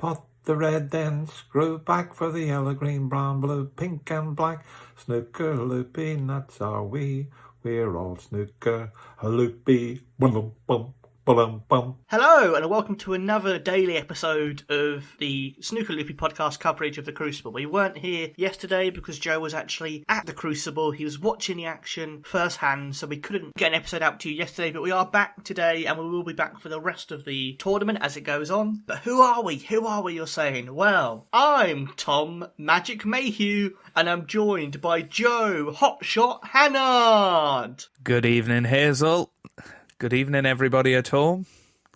Pot the red, then screw back for the yellow, green, brown, blue, pink and black. Snooker Loopy, nuts are we. We're all Snooker Loopy. Bum, bum, bum, bum. Hello, and welcome to another daily episode of the Snooker Loopy Podcast coverage of the Crucible. We weren't here yesterday because Joe was actually at the Crucible. He was watching the action firsthand, so we couldn't get an episode out to you yesterday, but we are back today, and we will be back for the rest of the tournament as it goes on. But who are we? Who are we, you're saying? Well, I'm Tom Magic Mayhew, and I'm joined by Joe Hotshot Hannard. Good evening, Hazel. Good evening, everybody at home.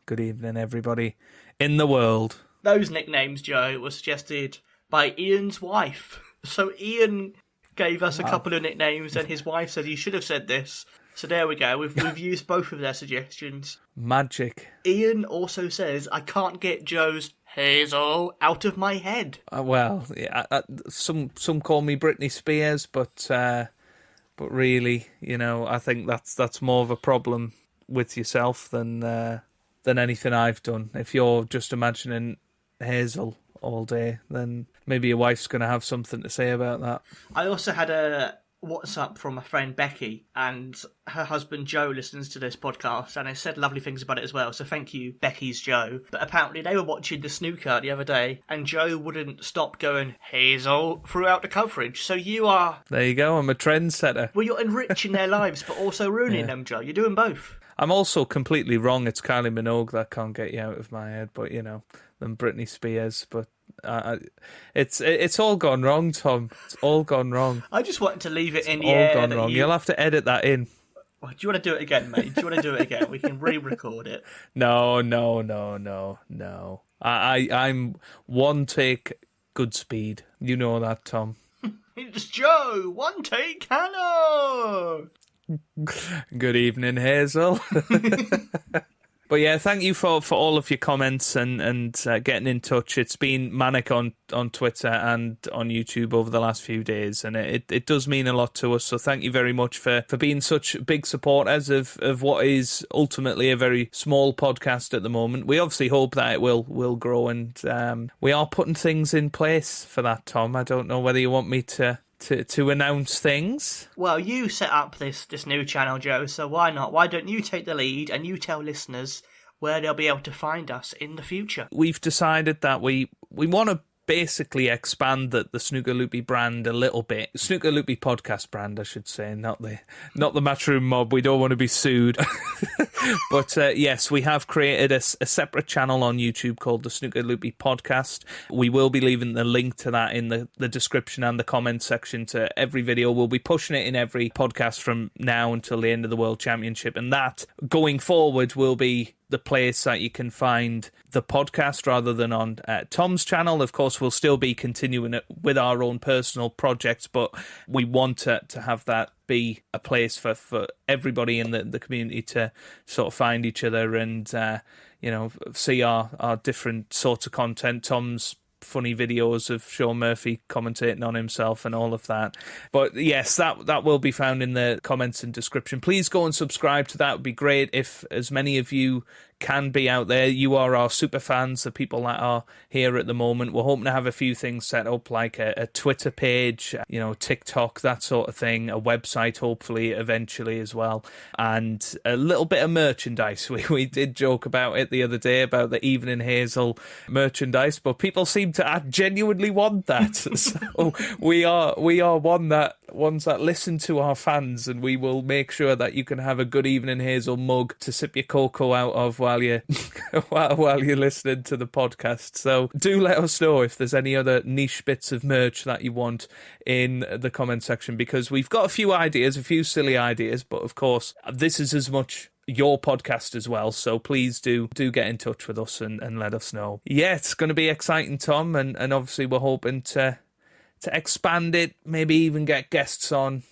Good evening, everybody in the world. Those nicknames, Joe, were suggested by Ian's wife. So Ian gave us a couple of nicknames, and his wife said you should have said this. So there we go. We've used both of their suggestions. Magic. Ian also says I can't get Joe's Hazel out of my head. Well, yeah, some call me Britney Spears, but really, you know, I think that's more of a problem with yourself than anything I've done. If you're just imagining Hazel all day, then maybe your wife's going to have something to say about that. I also had a WhatsApp from my friend Becky, and her husband Joe listens to this podcast, and I said lovely things about it as well, so thank you, Becky's Joe. But apparently they were watching the snooker the other day, and Joe wouldn't stop going Hazel throughout the coverage. So you are... There you go, I'm a trendsetter. Well, you're enriching their lives, but also ruining them, Joe. You're doing both. I'm also completely wrong. It's Kylie Minogue that can't get you out of my head, but, you know, than Britney Spears. But it's all gone wrong, Tom. It's all gone wrong. I just wanted to leave it in the air. All gone wrong. You'll have to edit that in. Oh, do you want to do it again, mate? Do you want to do it again? We can re-record it. No. I'm one take, good speed. You know that, Tom. It's Joe, one take, Hannah. Good evening, Hazel. But yeah, thank you for all of your comments and getting in touch. It's been manic on Twitter and on YouTube over the last few days, and it does mean a lot to us. So thank you very much for being such big supporters of what is ultimately a very small podcast at the moment. We obviously hope that it will grow, and we are putting things in place for that, Tom. I don't know whether you want me to announce things. Well, you set up this new channel, Joe, so why not? Why don't you take the lead and you tell listeners where they'll be able to find us in the future? We've decided that we want to basically expand the Snooker Loopy brand a little bit. Snooker Loopy Podcast brand, I should say, not the Matchroom Mob. We don't want to be sued. But yes, we have created a separate channel on YouTube called the Snooker Loopy Podcast. We will be leaving the link to that in the description and the comment section to every video. We'll be pushing it in every podcast from now until the end of the World Championship. And that, going forward, will be the place that you can find the podcast rather than on Tom's channel. Of course, we'll still be continuing it with our own personal projects, but we want to have that be a place for everybody in the community to sort of find each other and, you know, see our different sorts of content. Tom's funny videos of Sean Murphy commentating on himself and all of that. But yes, that will be found in the comments and description. Please go and subscribe to that. It would be great if as many of you can be out there. You are our super fans, the people that are here at the moment. We're hoping to have a few things set up, like a Twitter page, you know, TikTok, that sort of thing, a website, hopefully, eventually as well, and a little bit of merchandise. We did joke about it the other day, about the Evening Hazel merchandise, but people seem to genuinely want that. So we are ones that listen to our fans, and we will make sure that you can have a good Evening Hazel mug to sip your cocoa out of while you're listening to the podcast. So do let us know if there's any other niche bits of merch that you want in the comment section, because we've got a few ideas, a few silly ideas, but of course this is as much your podcast as well, so please do get in touch with us and let us know. Yeah, it's going to be exciting, Tom, and obviously we're hoping to expand it, maybe even get guests on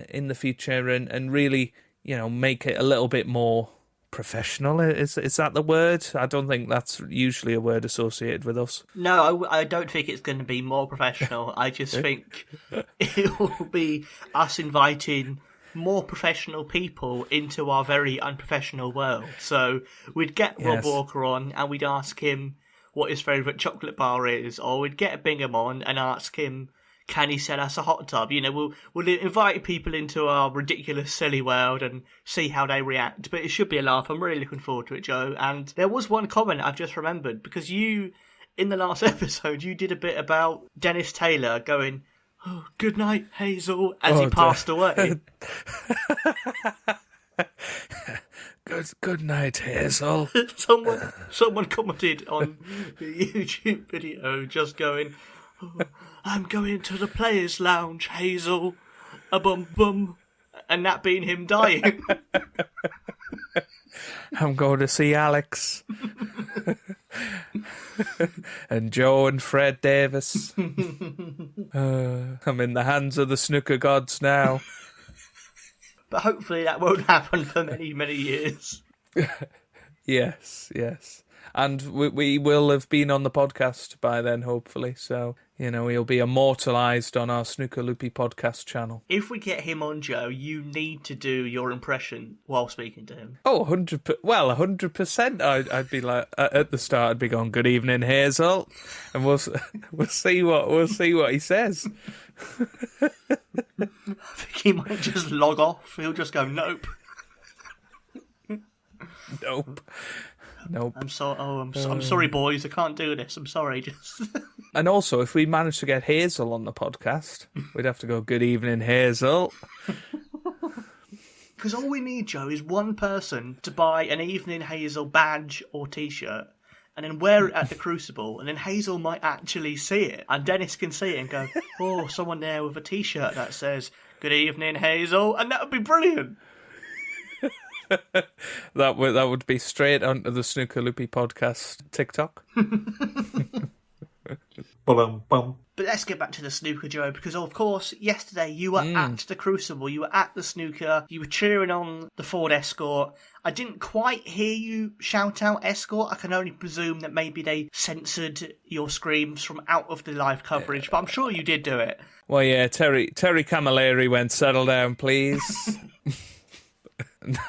in the future and really, you know, make it a little bit more professional. Is that the word? I don't think that's usually a word associated with us. No, I don't think it's going to be more professional. I just think it will be us inviting more professional people into our very unprofessional world. So we'd get Rob Walker on and we'd ask him what his favourite chocolate bar is, or we'd get Bingham on and ask him, can he sell us a hot tub? You know, we'll invite people into our ridiculous, silly world and see how they react. But it should be a laugh. I'm really looking forward to it, Joe. And there was one comment I've just remembered, because you, in the last episode, you did a bit about Dennis Taylor going, oh, good night, Hazel, as he passed away. Good night, Hazel. Someone commented on the YouTube video just going, oh, I'm going to the players' lounge, Hazel, a bum bum, and that being him dying. I'm going to see Alex and Joe and Fred Davis. I'm in the hands of the snooker gods now. But hopefully that won't happen for many, many years. Yes. And we will have been on the podcast by then, hopefully. So, you know, he'll be immortalised on our Snooker Loopy Podcast channel. If we get him on, Joe, you need to do your impression while speaking to him. Oh, 100%. I'd be like, at the start, I'd be going, good evening, Hazel. And we'll see what he says. I think he might just log off. He'll just go, nope. Nope. I'm sorry, boys. I can't do this. I'm sorry. Just. And also, if we managed to get Hazel on the podcast, we'd have to go, good evening, Hazel. Because all we need, Joe, is one person to buy an Evening Hazel badge or T-shirt and then wear it at the Crucible, and then Hazel might actually see it. And Dennis can see it and go, oh, someone there with a T-shirt that says, good evening, Hazel. And that would be brilliant. That would be straight onto the Snooker Loopy Podcast TikTok. Ba-dum-bum. But let's get back to the snooker, Joe, because of course, yesterday you were at the Crucible, you were at the snooker, you were cheering on the Ford Escort. I didn't quite hear you shout out Escort. I can only presume that maybe they censored your screams from out of the live coverage, but I'm sure you did do it. Well, yeah, Terry Camilleri went, settle down, please.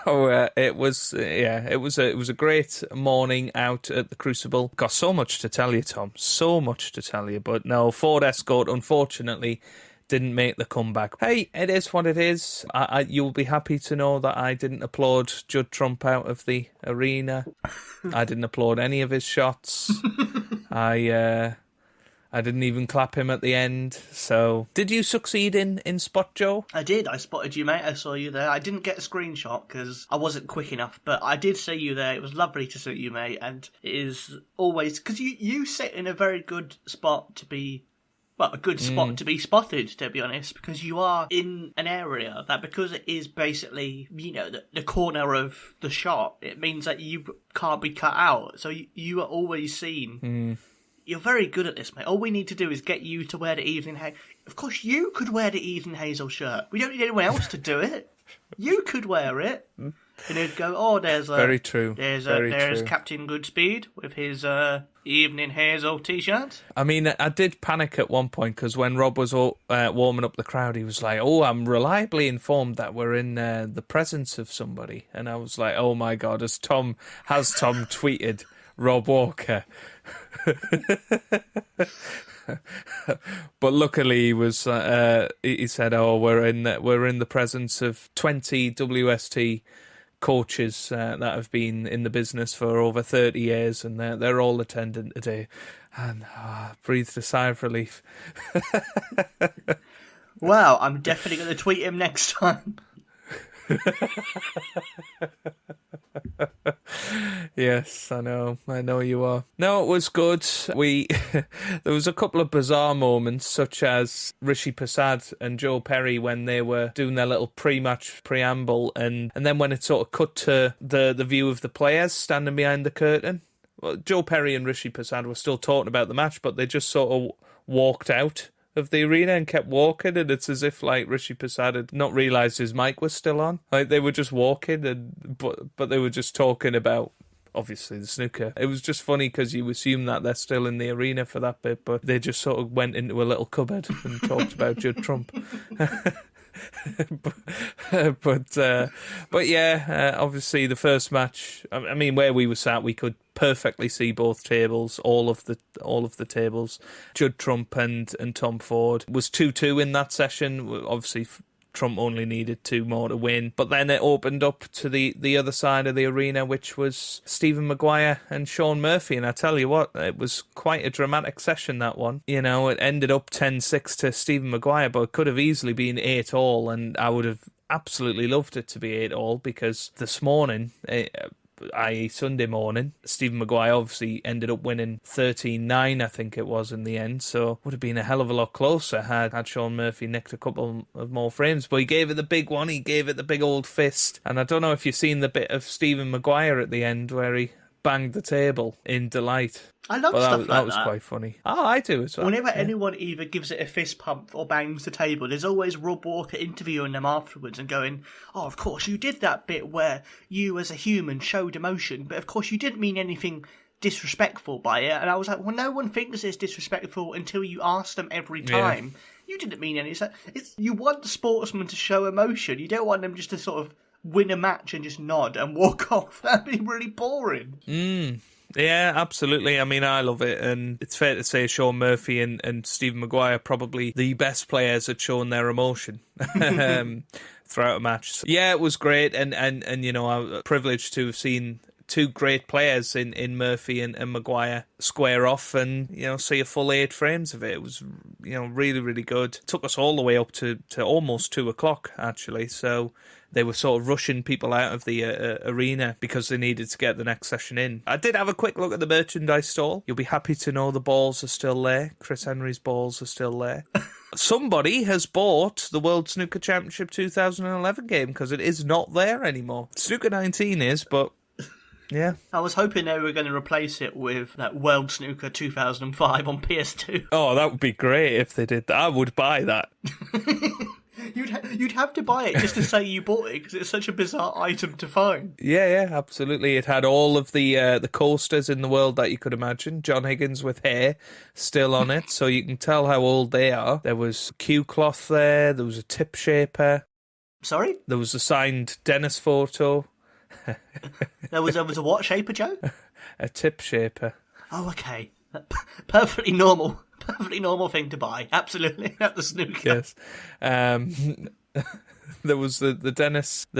No, it was a great morning out at the Crucible. Got so much to tell you, Tom, so much to tell you. But no, Ford Escort, unfortunately, didn't make the comeback. Hey, it is what it is. You'll be happy to know that I didn't applaud Judd Trump out of the arena. I didn't applaud any of his shots. I didn't even clap him at the end. So, did you succeed in spot, Joe? I did. I spotted you, mate. I saw you there. I didn't get a screenshot because I wasn't quick enough, but I did see you there. It was lovely to see you, mate. And it is always because you sit in a very good spot to be. Well, a good spot to be spotted, to be honest, because you are in an area that, because it is basically, you know, the corner of the shot, it means that you can't be cut out. So you are always seen. You're very good at this, mate. All we need to do is get you to wear the Evening Hazel. Of course, you could wear the Evening Hazel shirt. We don't need anyone else to do it. You could wear it. And they'd go, oh, there's very true. There's Captain Goodspeed with his Evening Hazel T-shirt. I mean, I did panic at one point because when Rob was warming up the crowd, he was like, oh, I'm reliably informed that we're in the presence of somebody. And I was like, oh my God, has Tom tweeted Rob Walker? But luckily he was he said, oh, we're in the presence of 20 WST coaches that have been in the business for over 30 years, and they're all attending today. And breathed a sigh of relief. Wow, I'm definitely going to tweet him next time. Yes, I know you are. No, it was good. There was a couple of bizarre moments, such as Rishi Prasad and Joe Perry when they were doing their little pre-match preamble, and then when it sort of cut to the view of the players standing behind the curtain. Well, Joe Perry and Rishi Prasad were still talking about the match, but they just sort of walked out of the arena and kept walking, and it's as if like Rishi Prasad had not realised his mic was still on. Like they were just walking, but they were just talking about obviously the snooker. It was just funny because you assume that they're still in the arena for that bit, but they just sort of went into a little cupboard and talked about Judd Trump. but yeah, obviously the first match. I mean, where we were sat, we could perfectly see both tables, all of the tables. Judd Trump and Tom Ford was 2-2 in that session. Obviously, Trump only needed 2 more to win. But then it opened up to the other side of the arena, which was Stephen Maguire and Sean Murphy. And I tell you what, it was quite a dramatic session, that one. You know, it ended up 10-6 to Stephen Maguire, but it could have easily been 8-all, and I would have absolutely loved it to be 8-all, because this morning, i.e. Sunday morning, Stephen Maguire obviously ended up winning 13-9, I think it was, in the end, so would have been a hell of a lot closer had Sean Murphy nicked a couple of more frames. But he gave it the big one, he gave it the big old fist, and I don't know if you've seen the bit of Stephen Maguire at the end where he banged the table in delight. I love But stuff like that. That was quite funny. Oh, I do as well. Whenever yeah. anyone either gives it a fist pump or bangs the table, there's always Rob Walker interviewing them afterwards and going, "Oh, of course, you did that bit where you as a human showed emotion, but of course you didn't mean anything disrespectful by it." And I was like, well, no one thinks it's disrespectful until you ask them every time. Yeah. You didn't mean anything. You want the sportsman to show emotion. You don't want them just to sort of win a match and just nod and walk off. That'd be really boring. Yeah, absolutely. I mean, I love it, and it's fair to say Sean Murphy and Stephen Maguire probably the best players at showing their emotion throughout a match. So, yeah, it was great, and you know, I'm privileged to have seen 2 great players in Murphy and Maguire square off, and you know, see a full 8 frames of it. It was, you know, really, really good. Took us all the way up to almost 2:00 actually, so they were sort of rushing people out of the arena because they needed to get the next session in. I did have a quick look at the merchandise stall. You'll be happy to know the balls are still there. Chris Henry's balls are still there. Somebody has bought the World Snooker Championship 2011 game, because it is not there anymore. Snooker 19 is, but yeah. I was hoping they were going to replace it with that World Snooker 2005 on PS2. Oh, that would be great if they did that. I would buy that. You'd have to buy it just to say you bought it, because it's such a bizarre item to find. Yeah, absolutely. It had all of the coasters in the world that you could imagine. John Higgins with hair still on it, so you can tell how old they are. There was cue cloth there. There was a tip shaper. Sorry? There was a signed Dennis photo. There was a what shaper, Joe? A tip shaper. Oh, okay. Perfectly normal. Perfectly normal thing to buy. Absolutely. At the snooker. Yes. There was the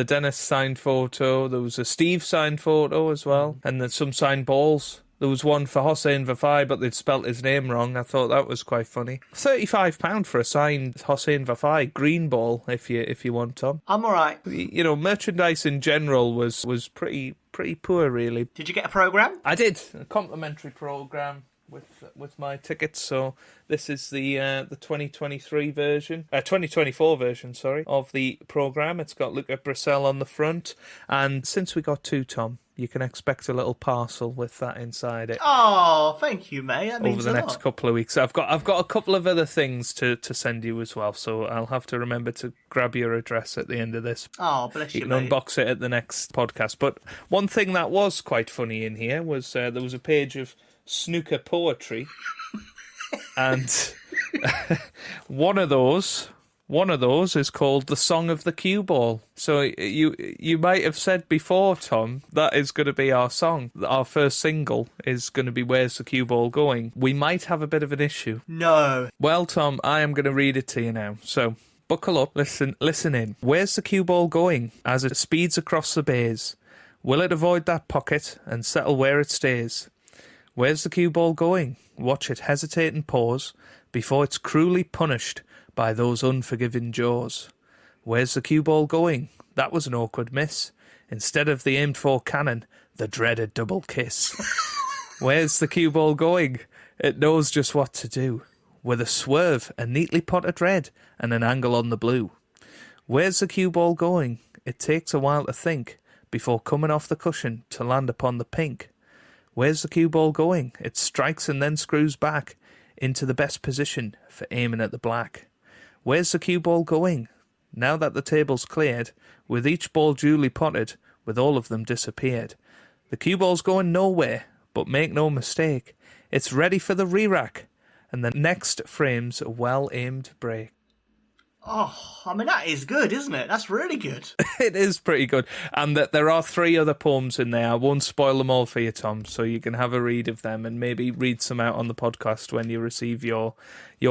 Dennis signed photo. There was a Steve signed photo as well. And then some signed balls. There was one for Hossein Vafai, but they'd spelt his name wrong. I thought that was quite funny. £35 for a signed Hossein Vafai green ball, if you want, Tom. I'm all right. You know, merchandise in general was pretty poor, really. Did you get a programme? I did. A complimentary programme with my tickets. So this is the 2023 version, 2024 version, sorry, of the programme. It's got Luca Brissell on the front, and since we got 2, Tom, you can expect a little parcel with that inside it. Oh, thank you, mate. That means over the a next lot. couple of weeks. I've got a couple of other things to send you as well, so I'll have to remember to grab your address at the end of this. Oh, bless you, You mate. can unbox it at the next podcast. But one thing that was quite funny in here was there was a page of snooker poetry, and one of those is called The Song of the Cue Ball. So you might have said before, Tom, that is going to be our song. Our first single is going to be Where's the Cue Ball Going? We might have a bit of an issue. No. Well, Tom, I am going to read it to you now. So buckle up, listen in. Where's the cue ball going as it speeds across the bays? Will it avoid that pocket and settle where it stays? Where's the cue ball going? Watch it hesitate and pause before it's cruelly punished by those unforgiving jaws. Where's the cue ball going? That was an awkward miss. Instead of the aimed for cannon, the dreaded double kiss. Where's the cue ball going? It knows just what to do. With a swerve, a neatly potted red, and an angle on the blue. Where's the cue ball going? It takes a while to think before coming off the cushion to land upon the pink. Where's the cue ball going? It strikes and then screws back into the best position for aiming at the black. Where's the cue ball going? Now that the table's cleared, with each ball duly potted, with all of them disappeared. The cue ball's going nowhere, but make no mistake, it's ready for the re-rack, and the next frame's a well-aimed break. Oh, I mean, that is good, isn't it? That's really good. It is pretty good. And that there are 3 other poems in there. I won't spoil them all for you, Tom, so you can have a read of them and maybe read some out on the podcast when you receive your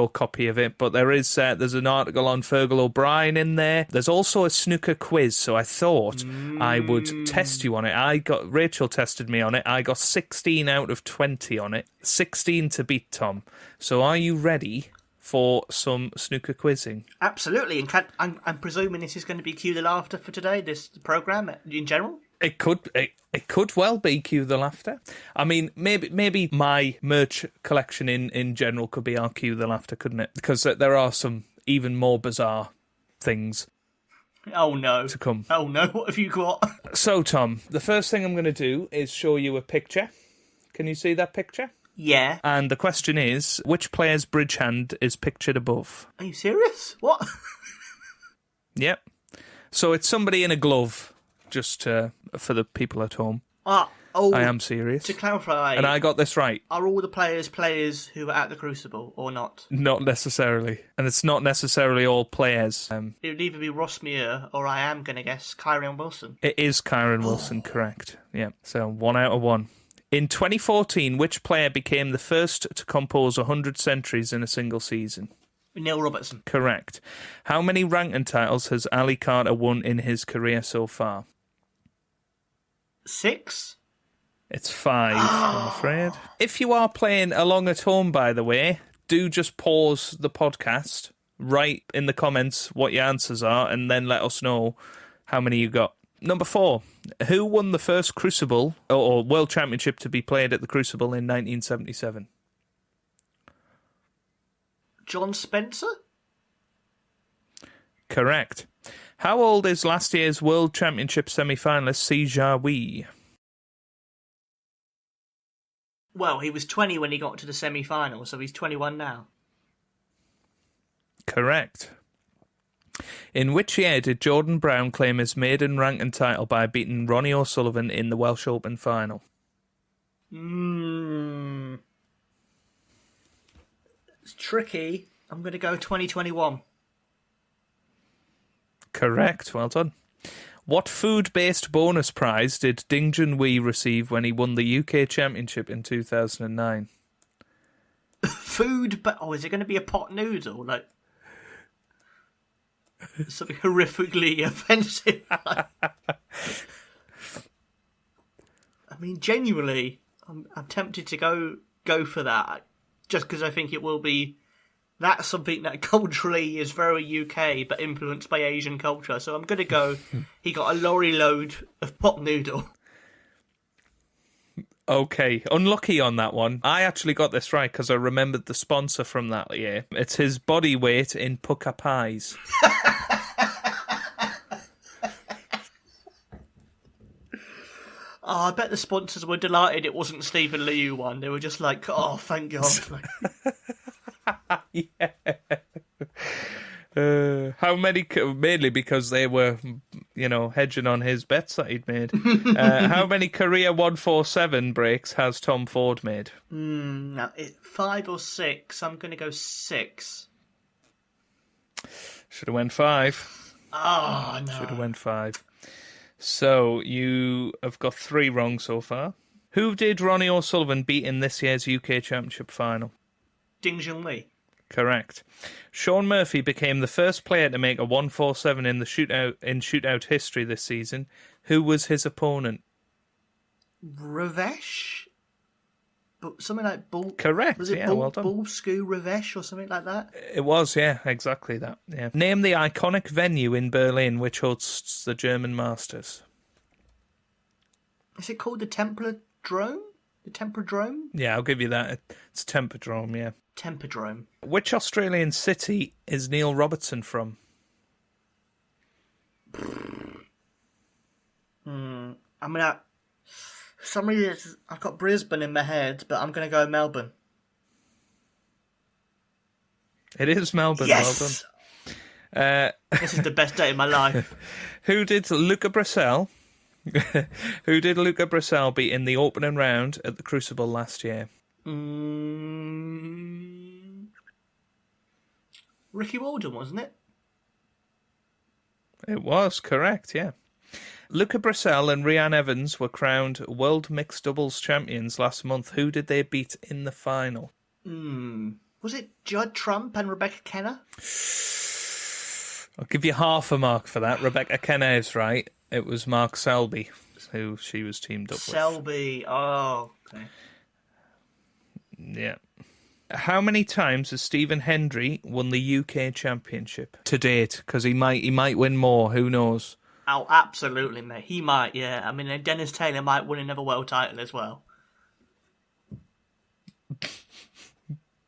copy of it. But there's an article on Fergal O'Brien in there. There's also a snooker quiz, so I thought I would test you on it. Rachel tested me on it. I got 16 out of 20 on it. 16 to beat Tom. So are you ready for some snooker quizzing? Absolutely. And I'm presuming this is going to be Cue the Laughter for today, this programme in general? It could well be Cue the Laughter. I mean, maybe my merch collection in general could be our Cue the Laughter, couldn't it? Because there are some even more bizarre things. Oh no. To come. Oh no, what have you got? So, Tom, the first thing I'm going to do is show you a picture. Can you see that picture? Yeah. And the question is, which player's bridge hand is pictured above? Are you serious? What? Yep. So it's somebody in a glove, just for the people at home. I am serious. To clarify... And I got this right. Are all the players who were at the Crucible, or not? Not necessarily. And it's not necessarily all players. It would either be Ross Muir, or I am going to guess Kyron Wilson. It is Kyron Wilson, correct. Yeah. So 1 out of 1. In 2014, which player became the first to compose 100 centuries in a single season? Neil Robertson. Correct. How many ranking titles has Ali Carter won in his career so far? 6? It's 5, I'm afraid. If you are playing along at home, by the way, do just pause the podcast, write in the comments what your answers are, and then let us know how many you got. Number 4. Who won the first Crucible or World Championship to be played at the Crucible in 1977? John Spencer? Correct. How old is last year's World Championship semi-finalist Si Jiahui? Well, he was 20 when he got to the semi-final, so he's 21 now. Correct. In which year did Jordan Brown claim his maiden ranking title by beating Ronnie O'Sullivan in the Welsh Open final? It's tricky. I'm going to go 2021. Correct. Well done. What food-based bonus prize did Ding Junhui receive when he won the UK Championship in 2009? Food, but is it going to be a pot noodle? Like something horrifically offensive. I mean, genuinely, I'm tempted to go for that, just because I think it will be. That's something that culturally is very UK, but influenced by Asian culture. So I'm going to go, he got a lorry load of pot noodle. Okay, unlucky on that one. I actually got this right because I remembered the sponsor from that year. It's his body weight in puka pies. I bet the sponsors were delighted it wasn't Stephen Liu who won. They were just like, oh, thank God. Yeah. How many? Mainly because they were, hedging on his bets that he'd made. How many career 147 breaks has Tom Ford made? 5 or 6. I'm going to go 6. Should have went 5. Oh, no. Should have went 5. So you have got 3 wrong so far. Who did Ronnie O'Sullivan beat in this year's UK Championship final? Ding Junhui. Correct. Sean Murphy became the first player to make a 147 in the shootout history this season. Who was his opponent? Ravesh? Something like Bull. Correct. Was it yeah, well done. Bullscrew Ravesh or something like that? It was, yeah, exactly that. Yeah. Name the iconic venue in Berlin which hosts the German Masters. Is it called the Templadrome? The Templadrome? Yeah, I'll give you that. It's Templadrome, yeah. Templadrome. Which Australian city is Neil Robertson from? I mean, for some reason, I've got Brisbane in my head, but I'm going to go Melbourne. It is Melbourne, yes! Well done. This is the best day of my life. Who did Luca Brissell beat in the opening round at the Crucible last year? Ricky Walden, wasn't it? It was correct, yeah. Luca Brissell and Rhian Evans were crowned World Mixed Doubles champions last month. Who did they beat in the final? Was it Judd Trump and Rebecca Kenner? I'll give you half a mark for that. Rebecca Kenner is right. It was Mark Selby, who she was teamed up with. Selby, oh, okay. Yeah. How many times has Stephen Hendry won the UK Championship to date? Because he might win more. Who knows? Oh, absolutely, mate. He might, yeah. I mean, Dennis Taylor might win another world title as well.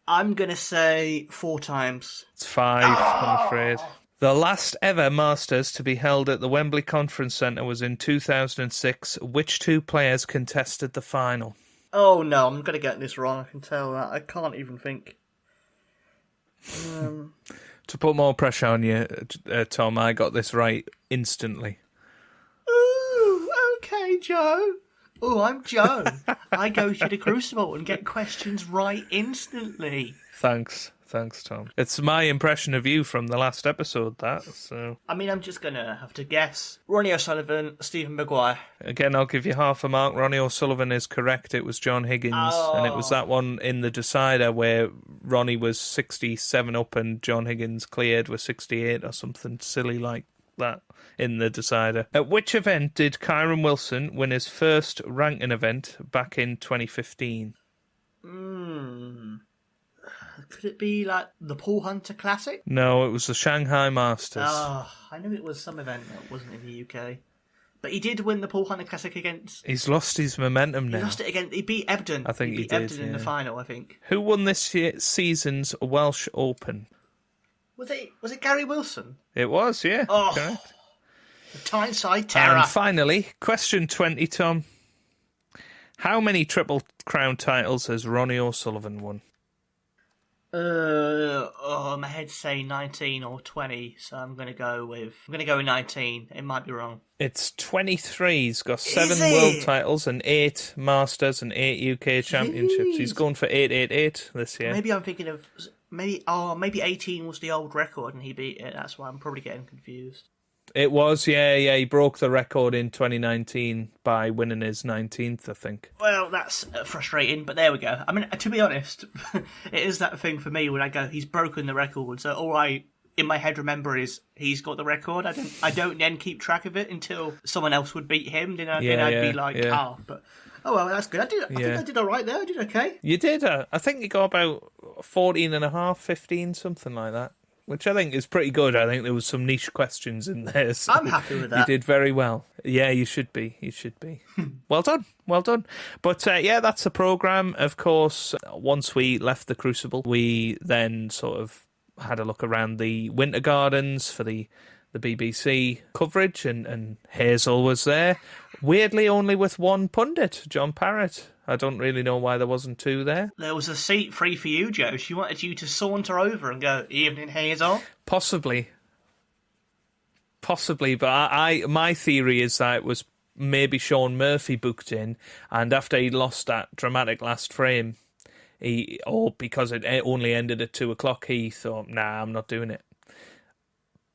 I'm going to say 4 times. It's 5, I'm afraid. The last ever Masters to be held at the Wembley Conference Centre was in 2006. Which 2 players contested the final? Oh, no, I'm going to get this wrong. I can tell that. I can't even think. To put more pressure on you, Tom, I got this right instantly. Ooh, okay, Joe. Oh, I'm Joe. I go to the Crucible and get questions right instantly. Thanks, Tom. It's my impression of you from the last episode, that. So I mean, I'm just going to have to guess. Ronnie O'Sullivan, Stephen Maguire. Again, I'll give you half a mark. Ronnie O'Sullivan is correct. It was John Higgins. And it was that one in the decider where Ronnie was 67 up and John Higgins cleared with 68 or something silly like that in the decider. At which event did Kyron Wilson win his first ranking event back in 2015? Could it be like the Paul Hunter Classic? No, it was the Shanghai Masters. Oh, I knew it was some event that wasn't in the UK. But he did win the Paul Hunter Classic against... He's lost his momentum now. He lost it again. He beat Ebden. I think he beat did, Ebden in the final, I think. Who won this season's Welsh Open? Was it Gary Wilson? It was, yeah. Oh, correct. The Tyneside Terror. And finally, question 20, Tom. How many Triple Crown titles has Ronnie O'Sullivan won? My head's saying 19 or 20, so I'm going to go with 19. It might be wrong. It's 23. He's got 7 world titles and 8 Masters and 8 UK championships. He's going for 888 this year. Maybe I'm thinking of maybe 18 was the old record and he beat it. That's why I'm probably getting confused. It was, yeah. He broke the record in 2019 by winning his 19th, I think. Well, that's frustrating, but there we go. I mean, to be honest, it is that thing for me when I go, he's broken the record. So all I, in my head, remember is he's got the record. I don't then keep track of it until someone else would beat him. Then I'd be like, but... Oh, well, that's good. I think I did all right there. I did okay. You did. I think you got about 14 and a half, 15, something like that. Which I think is pretty good. I think there was some niche questions in there. So I'm happy with that. You did very well. Yeah, you should be. Well done. But that's the programme. Of course, once we left the Crucible, we then sort of had a look around the Winter Gardens for the BBC coverage, and Hazel was there. Weirdly, only with one pundit, John Parrott. I don't really know why there wasn't 2 there. There was a seat free for you, Joe. She wanted you to saunter over and go, "Evening, Hazel." Possibly, but my theory is that it was maybe Sean Murphy booked in, and after he lost that dramatic last frame, because it only ended at 2:00, he thought, "Nah, I'm not doing it."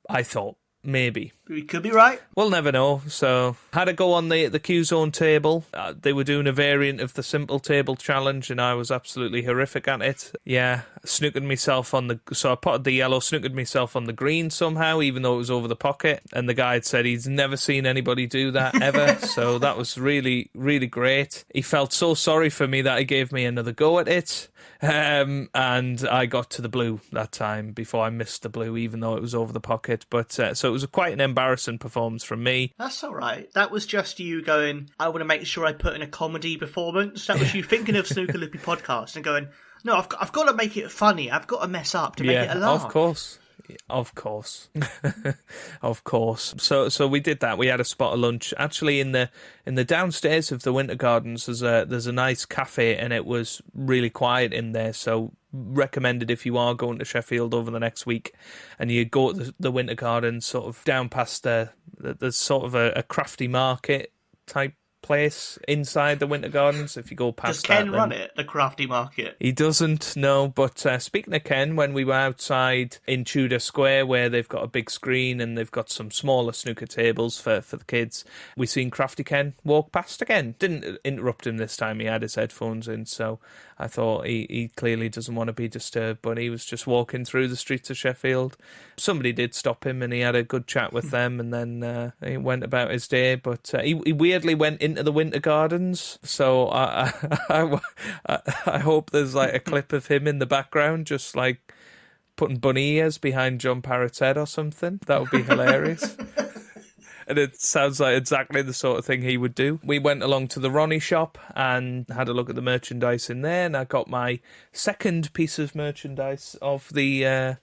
I thought. Maybe. We could be right. We'll never know. So, had a go on the Q-Zone table. They were doing a variant of the simple table challenge, and I was absolutely horrific at it. Yeah, snookered myself so I potted the yellow, snookered myself on the green somehow, even though it was over the pocket. And the guy had said he's never seen anybody do that ever. So that was really, really great. He felt so sorry for me that he gave me another go at it. And I got to the blue that time before I missed the blue, even though it was over the pocket. But so it was quite an embarrassing performance from me. That's all right. That was just you going, I want to make sure I put in a comedy performance. That was you thinking of Snooker Loopy Podcast and going, no, I've got to make it funny. I've got to mess up to make it a laugh. Of course. Of course. So we did that. We had a spot of lunch. Actually, in the downstairs of the Winter Gardens, there's a nice cafe, and it was really quiet in there. So recommended if you are going to Sheffield over the next week, and you go to the Winter Gardens, sort of down past there's sort of a crafty market type place inside the Winter Gardens. If you go past Does Ken that, run it, the crafty market? He doesn't, no. But speaking of Ken, when we were outside in Tudor Square, where they've got a big screen and they've got some smaller snooker tables for the kids, we seen Crafty Ken walk past again. Didn't interrupt him this time. He had his headphones in, so I thought he clearly doesn't want to be disturbed, but he was just walking through the streets of Sheffield. Somebody did stop him and he had a good chat with them, and then he went about his day. But he weirdly went into the Winter Gardens, so I hope there's like a clip of him in the background, just like putting bunny ears behind John Parrott's head or something. That would be hilarious. And it sounds like exactly the sort of thing he would do. We went along to the Ronnie shop and had a look at the merchandise in there, and I got my second piece of merchandise of the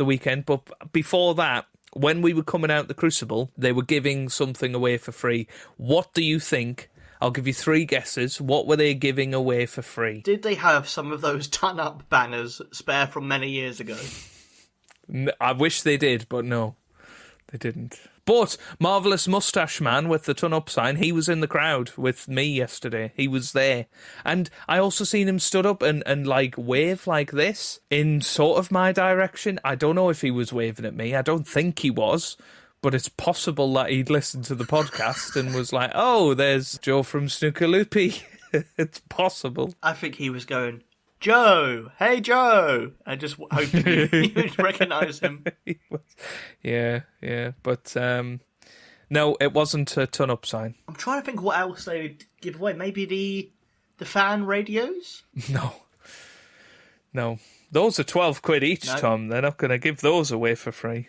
weekend. But before that, when we were coming out the Crucible, they were giving something away for free. What do you think? I'll give you 3 guesses. What were they giving away for free? Did they have some of those ton-up banners spare from many years ago? I wish they did, but no, they didn't. But Marvellous Moustache Man with the ton-up sign, he was in the crowd with me yesterday. He was there. And I also seen him stood up and like, wave like this in sort of my direction. I don't know if he was waving at me. I don't think he was. But it's possible that he'd listened to the podcast and was like, oh, there's Joe from Snooker Loopy. It's possible. I think he was going, Joe, hey Joe, and just hoping you would recognise him. Yeah. But no, it wasn't a ton-up sign. I'm trying to think what else they would give away. Maybe the fan radios? No. Those are 12 quid each, No. Tom. They're not going to give those away for free.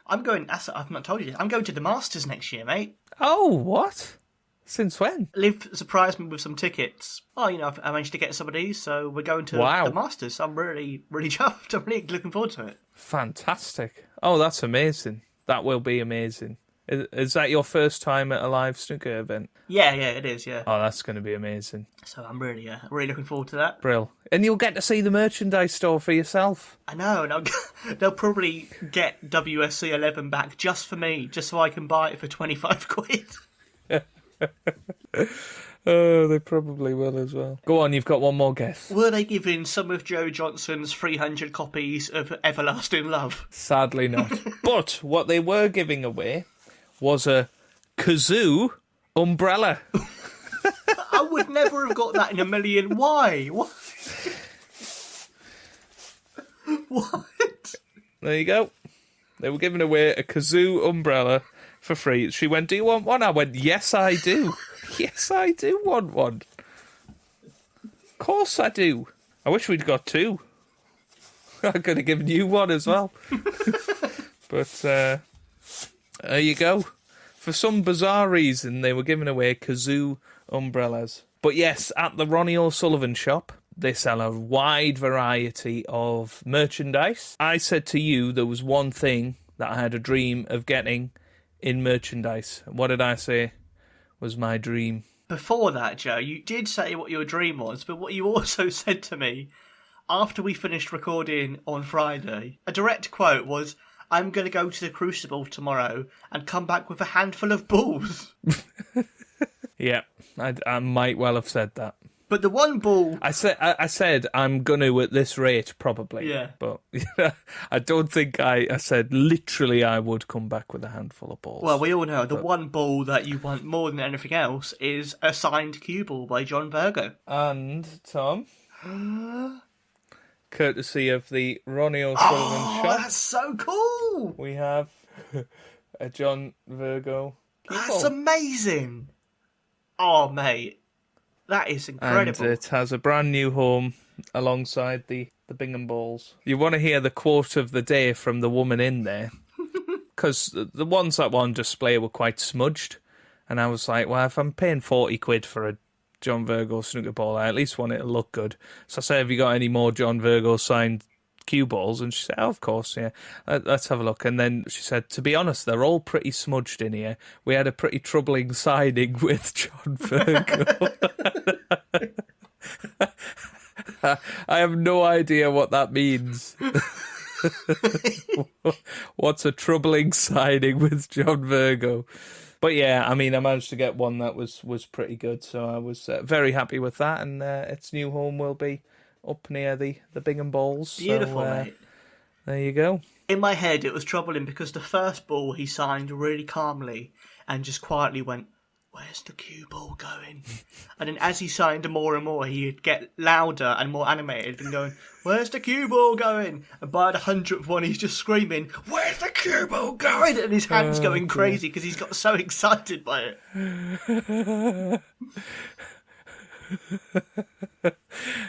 I've not told you this, I'm going to the Masters next year, mate. Oh, what? Since when? Liv surprised me with some tickets. Oh, I managed to get some of these, so we're going to the Masters. I'm really, really chuffed. I'm really looking forward to it. Fantastic. Oh, that's amazing. That will be amazing. Is that your first time at a live snooker event? Yeah, it is, yeah. Oh, that's going to be amazing. So I'm really looking forward to that. Brill. And you'll get to see the merchandise store for yourself. I know, and they'll probably get WSC 11 back just for me, just so I can buy it for 25 quid. Oh, they probably will as well. Go on, you've got one more guess. Were they giving some of Joe Johnson's 300 copies of Everlasting Love? Sadly not. But what they were giving away was a kazoo umbrella. I would never have got that in a million. Why? What? What? There you go. They were giving away a kazoo umbrella for free. She went, do you want one? I went, yes, I do. Yes, I do want one. Of course I do. I wish we'd got 2. I could have given you one as well. But there you go. For some bizarre reason, they were giving away kazoo umbrellas. But yes, at the Ronnie O'Sullivan shop, they sell a wide variety of merchandise. I said to you there was one thing that I had a dream of getting in merchandise. What did I say was my dream? Before that, Joe, you did say what your dream was, but what you also said to me after we finished recording on Friday, a direct quote was, I'm going to go to the Crucible tomorrow and come back with a handful of balls. Yeah, I might well have said that. But the one ball... I said I'm going to at this rate, probably. Yeah. But I don't think I said literally I would come back with a handful of balls. Well, we all know the one ball that you want more than anything else is a signed cue ball by John Virgo. And, Tom, courtesy of the Ronnie O'Sullivan shop, That's so cool! we have a John Virgo cue That's ball. amazing! Oh, mate. That is incredible. And it has a brand new home alongside the Bingham balls. You want to hear the quote of the day from the woman in there? Because the ones that were on display were quite smudged. And I was like, well, if I'm paying 40 quid for a John Virgo snooker ball, I at least want it to look good. So I said, have you got any more John Virgo signed cue balls? And she said, oh, of course, yeah. Let's have a look. And then she said, to be honest, they're all pretty smudged in here. We had a pretty troubling signing with John Virgo. I have no idea what that means. What's a troubling signing with John Virgo? But yeah, I mean, I managed to get one that was pretty good, so I was very happy with that. And its new home will be up near the Bingham Balls. Beautiful, so, mate. There you go. In my head, it was troubling because the first ball he signed really calmly and just quietly went, "Where's the cue ball going?" And then as he signed more and more, he'd get louder and more animated and going, "Where's the cue ball going?" And by the 100th one, he's just screaming, "Where's the cue ball going?" And his hand's going crazy because he's got so excited by it.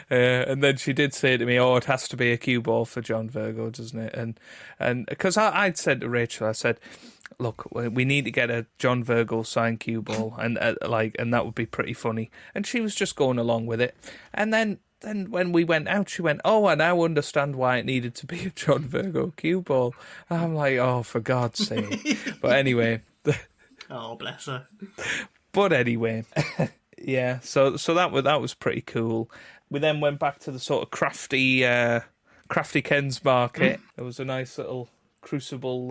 And then she did say to me, "Oh, it has to be a cue ball for John Virgo, doesn't it?" And because I'd said to Rachel, I said, "Look, we need to get a John Virgo signed cue ball, and that would be pretty funny." And she was just going along with it. And then when we went out, she went, "Oh, I now understand why it needed to be a John Virgo cue ball." And I'm like, "Oh, for God's sake!" But anyway, Oh, bless her. But anyway. Yeah, so that was pretty cool. We then went back to the sort of crafty Ken's market. There was a nice little Crucible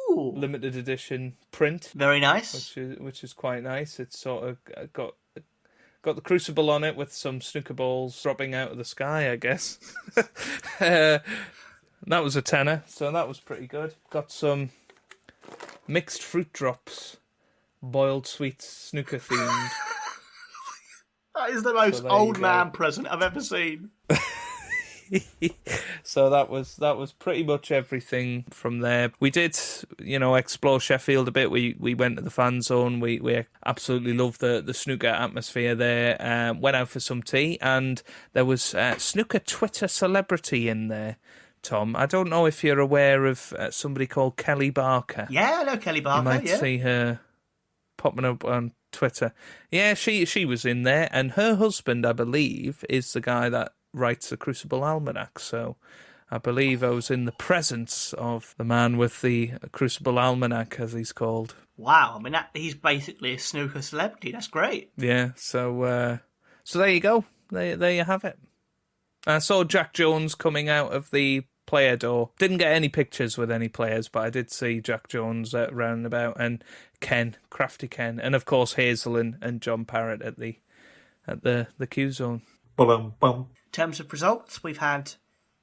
limited edition print. Very nice. Which is quite nice. It's sort of got the Crucible on it with some snooker balls dropping out of the sky, I guess. That was a tenner, so that was pretty good. Got some mixed fruit drops, boiled sweets, snooker themed. That is the most old man present I've ever seen. So that was pretty much everything from there. We did, explore Sheffield a bit. We went to the fan zone. We absolutely loved the snooker atmosphere there. Went out for some tea, and there was snooker Twitter celebrity in there. Tom, I don't know if you're aware of somebody called Kelly Barker. Yeah, I know Kelly Barker. You might see her popping up on Twitter. Yeah, she was in there, and her husband, I believe, is the guy that writes the Crucible Almanac. So I believe I was in the presence of the man with the Crucible Almanac, as he's called. Wow, I mean, he's basically a snooker celebrity. That's great. Yeah, so there you go. There you have it. I saw Jack Jones coming out of the player door. Didn't get any pictures with any players, but I did see Jack Jones round about, and Ken, Crafty Ken, and of course Hazel and John Parrott at the Q zone. Bum bum. In terms of results, we've had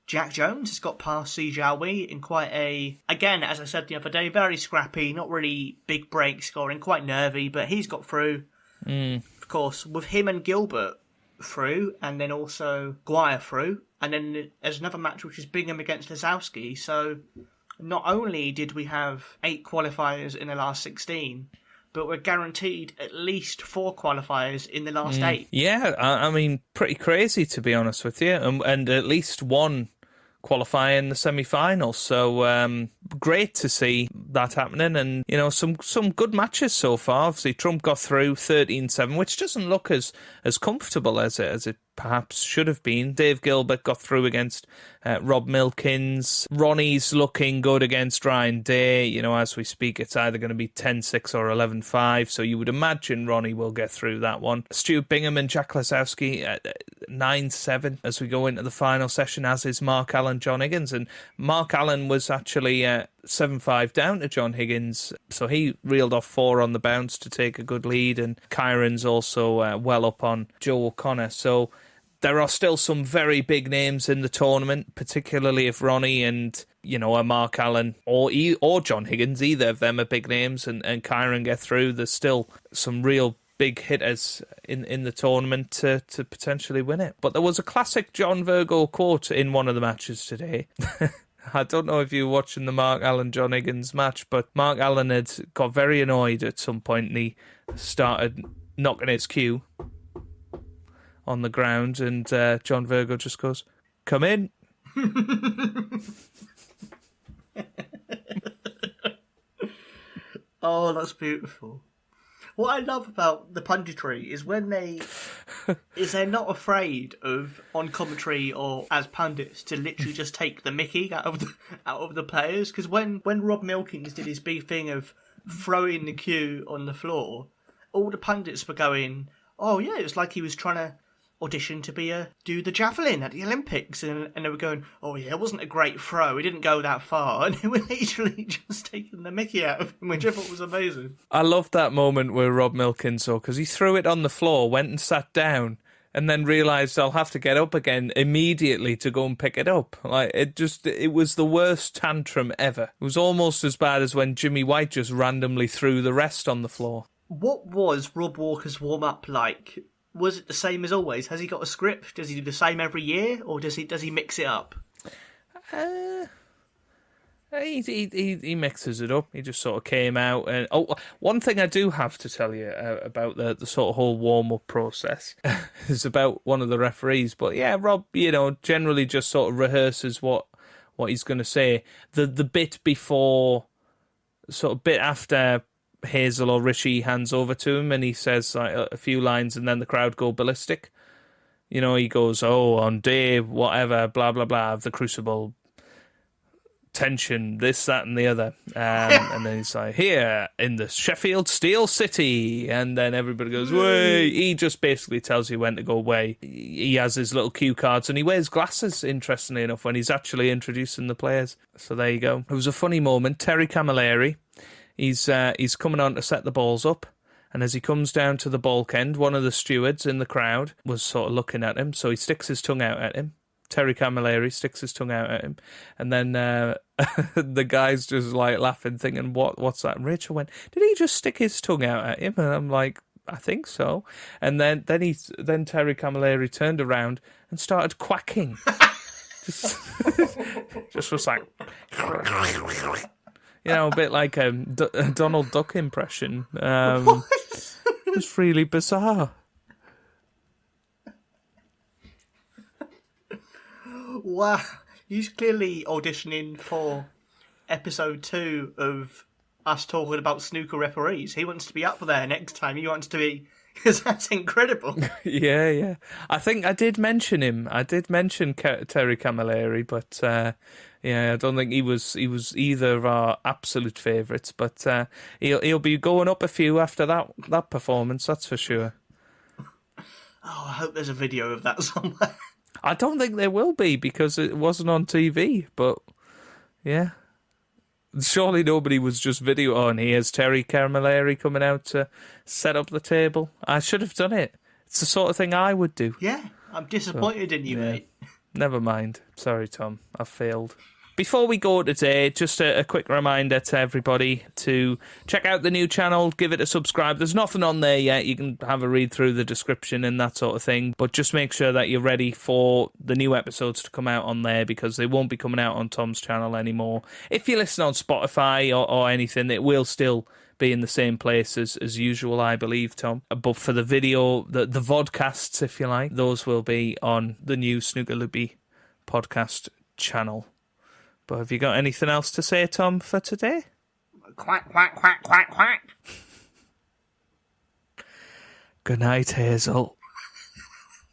Jack Jones has got past Si Jiahui in quite again, as I said the other day, very scrappy, not really big break scoring, quite nervy, but he's got through. Of course, with him and Gilbert through, and then also Guire through, and then there's another match which is Bingham against Lazowski. So not only did we have 8 qualifiers in the last 16, but we're guaranteed at least 4 qualifiers in the last 8. Yeah, I mean, pretty crazy, to be honest with you, and at least one qualify in the semi-finals. So great to see that happening, and some good matches so far. Obviously, Trump got through 13-7, which doesn't look as comfortable as it perhaps should have been. Dave Gilbert got through against Rob Milkins. Ronnie's looking good against Ryan Day. As we speak, it's either going to be 10-6 or 11-5, so you would imagine Ronnie will get through that one. Stuart Bingham and Jack Lazowski 9-7 as we go into the final session, as is Mark Allen, John Higgins. And Mark Allen was actually 7-5 down to John Higgins, so he reeled off 4 on the bounce to take a good lead, and Kyron's also well up on Joe O'Connor. So there are still some very big names in the tournament, particularly if Ronnie and a Mark Allen or John Higgins, either of them are big names, and Kyron get through. There's still some real big hitters in the tournament to potentially win it. But there was a classic John Virgo quote in one of the matches today. I don't know if you were watching the Mark Allen-John Higgins match, but Mark Allen had got very annoyed at some point, and he started knocking his cue on the ground, and John Virgo just goes, "Come in." Oh, that's beautiful. What I love about the punditry is they're not afraid of, on commentary or as pundits, to literally just take the mickey out of the players. Because when Rob Milkins did his big thing of throwing the cue on the floor, all the pundits were going, "Oh yeah, it's like he was trying to auditioned to do the javelin at the Olympics, and they were going, oh yeah, it wasn't a great throw, he didn't go that far, and they were literally just taking the mickey out of him, which I thought was amazing. I loved that moment with Rob Milkins, though, because he threw it on the floor, went and sat down, and then realised I'll have to get up again immediately to go and pick it up. Like, it was the worst tantrum ever. It was almost as bad as when Jimmy White just randomly threw the rest on the floor. What was Rob Walker's warm-up like? Was it the same as always? Has he got a script? Does he do the same every year, or does he mix it up? He mixes it up. He just sort of came out. And one thing I do have to tell you about the sort of whole warm-up process is about one of the referees. But yeah, Rob, generally just sort of rehearses what he's going to say. The bit before, sort of bit after Hazel or Rishi hands over to him and he says like a few lines and then the crowd go ballistic. He goes, on day whatever, blah, blah, blah, of the Crucible, tension, this, that, and the other. And then he's like, here in the Sheffield Steel City. And then everybody goes, way. He just basically tells you when to go away. He has his little cue cards and he wears glasses, interestingly enough, when he's actually introducing the players. So there you go. It was a funny moment. Terry Camilleri, he's coming on to set the balls up. And as he comes down to the bulk end, one of the stewards in the crowd was sort of looking at him. So he sticks his tongue out at him. Terry Camilleri sticks his tongue out at him, and then the guy's just like laughing, thinking, "What's that?" And Rachel went, "Did he just stick his tongue out at him?" And I'm like, "I think so." And then Terry Camilleri turned around and started quacking, just was like, a bit like a Donald Duck impression. It's really bizarre. Wow, he's clearly auditioning for episode 2 of us talking about snooker referees. He wants to be up there next time. He wants to be, because that's incredible. Yeah. I think I did mention him. I did mention Terry Camilleri, but I don't think he was either of our absolute favourites. But he'll be going up a few after that performance. That's for sure. Oh, I hope there's a video of that somewhere. I don't think there will be because it wasn't on TV, but yeah. Surely nobody was just video on. Here's Terry Camilleri coming out to set up the table. I should have done it. It's the sort of thing I would do. Yeah, I'm disappointed in you, mate. Never mind. Sorry, Tom. I've failed. Before we go today, just a quick reminder to everybody to check out the new channel, give it a subscribe. There's nothing on there yet. You can have a read through the description and that sort of thing. But just make sure that you're ready for the new episodes to come out on there because they won't be coming out on Tom's channel anymore. If you listen on Spotify or anything, it will still be in the same place as usual, I believe, Tom. But for the video, the vodcasts, if you like, those will be on the new Snooker Loopy Podcast channel. But have you got anything else to say, Tom, for today? Quack, quack, quack, quack, quack. Good night, Hazel.